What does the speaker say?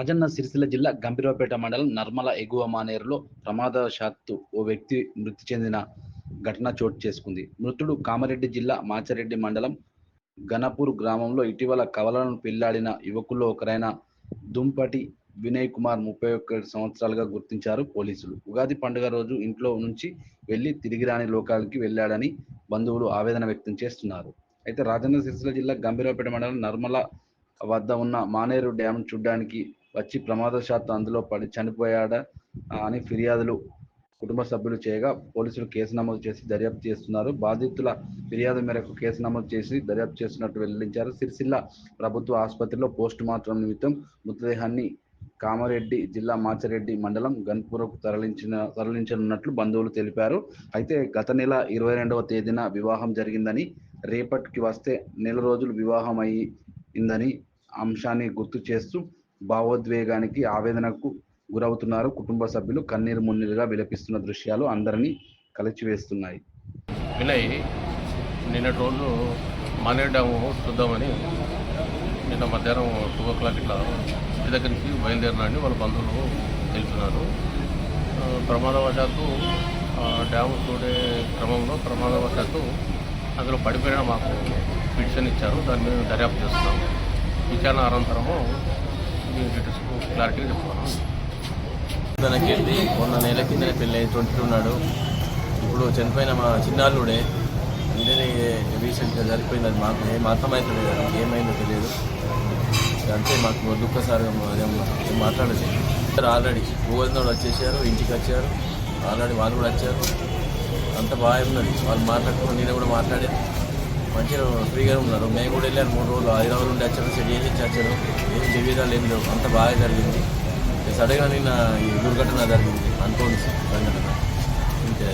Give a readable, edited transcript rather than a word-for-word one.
రాజన్న సిరిసిల్ల జిల్లా గంభీరావుపేట మండలం నర్మల ఎగువ మానేరులో ప్రమాదవశాత్తు ఓ వ్యక్తి మృతి చెందిన ఘటన చోటు చేసుకుంది. మృతుడు కామారెడ్డి జిల్లా మాచారెడ్డి మండలం ఘనపూర్ గ్రామంలో ఇటీవల కవలను పెళ్లాడిన యువకుల్లో ఒకరైన దుంపటి వినయ్ కుమార్ 31 సంవత్సరాలుగా గుర్తించారు పోలీసులు. ఉగాది పండుగ రోజు ఇంట్లో నుంచి వెళ్లి తిరిగి రాని లోకాలకి వెళ్లాడని బంధువులు ఆవేదన వ్యక్తం చేస్తున్నారు. అయితే రాజన్న సిరిసిల్ల జిల్లా గంభీరావుపేట మండలం నర్మల వద్ద ఉన్న మానేరు డ్యాం చూడ్డానికి వచ్చి ప్రమాదవశాత్తు అందులో పడి చనిపోయాడా అని ఫిర్యాదులు కుటుంబ సభ్యులు చేయగా పోలీసులు కేసు నమోదు చేసి దర్యాప్తు చేస్తున్నారు. బాధితుల ఫిర్యాదు మేరకు కేసు నమోదు చేసి దర్యాప్తు చేస్తున్నట్టు వెల్లడించారు. సిరిసిల్ల ప్రభుత్వ ఆసుపత్రిలో పోస్ట్ మార్టం నిమిత్తం మృతదేహాన్ని కామారెడ్డి జిల్లా మాచారెడ్డి మండలం గన్పూర్కు తరలించనున్నట్లు బంధువులు తెలిపారు. అయితే గత నెల 22వ తేదీన వివాహం జరిగిందని, రేపటికి వస్తే నెల రోజులు వివాహం అయిందని అంశాన్ని గుర్తు చేస్తూ భావోద్వేగానికి ఆవేదనకు గురవుతున్నారు. కుటుంబ సభ్యులు కన్నీరు మున్నీరుగా విలపిస్తున్న దృశ్యాలు అందరినీ కలిచివేస్తున్నాయి. వినయ్ నిన్నటి రోజు మానేరు డ్యాము చూద్దామని నిన్న మధ్యాహ్నం 2 o'clock ఇట్లా ఇంటి దగ్గరికి బయలుదేరినాడని వాళ్ళ బంధువులు తెలుపుతున్నారు. ప్రమాదవశాత్తు డ్యాము చూడే క్రమంలో ప్రమాదవశాత్తు అందులో పడిపోయిన మాకు పిటిషన్ ఇచ్చారు. దాన్ని మేము దర్యాప్తు చేస్తున్నాం. విచారణ అనంతరము మీ డీటెయిల్స్కు క్లారిటీగా చెప్తున్నాను. తనకెళ్ళి మొన్న నెల కిందనే పెళ్ళి 22 ఉన్నాడు. ఇప్పుడు చనిపోయిన మా చిన్నాళ్ళుడే అంటే రీసెంట్గా జరిగిపోయింది. అది మాకు ఏం అర్థమవుతుంది కదా, ఏమైందో తెలియదు. అంతే మాకు దుఃఖసారం మాట్లాడేది. ఆల్రెడీ భూవదినోడు వచ్చేసారు, ఇంటికి వచ్చారు, ఆల్రెడీ వాళ్ళు కూడా వచ్చారు. అంత బాగా ఉన్నది. వాళ్ళు మాట్లాడుకుని నేను కూడా మాట్లాడాను. మంచిగా ఫ్రీగా ఉన్నారు. మేము కూడా వెళ్ళాను 3 రోజులు హైదరాబాద్ నుండి వచ్చాను. సెట్ చేసి వచ్చాను. ఏం వివిధాలు ఏం లేవు. అంత బాగా జరిగింది. సడన్గా నిన్న ఈ దుర్ఘటన జరిగింది. అనుకోని సంఘటన. ఇంకా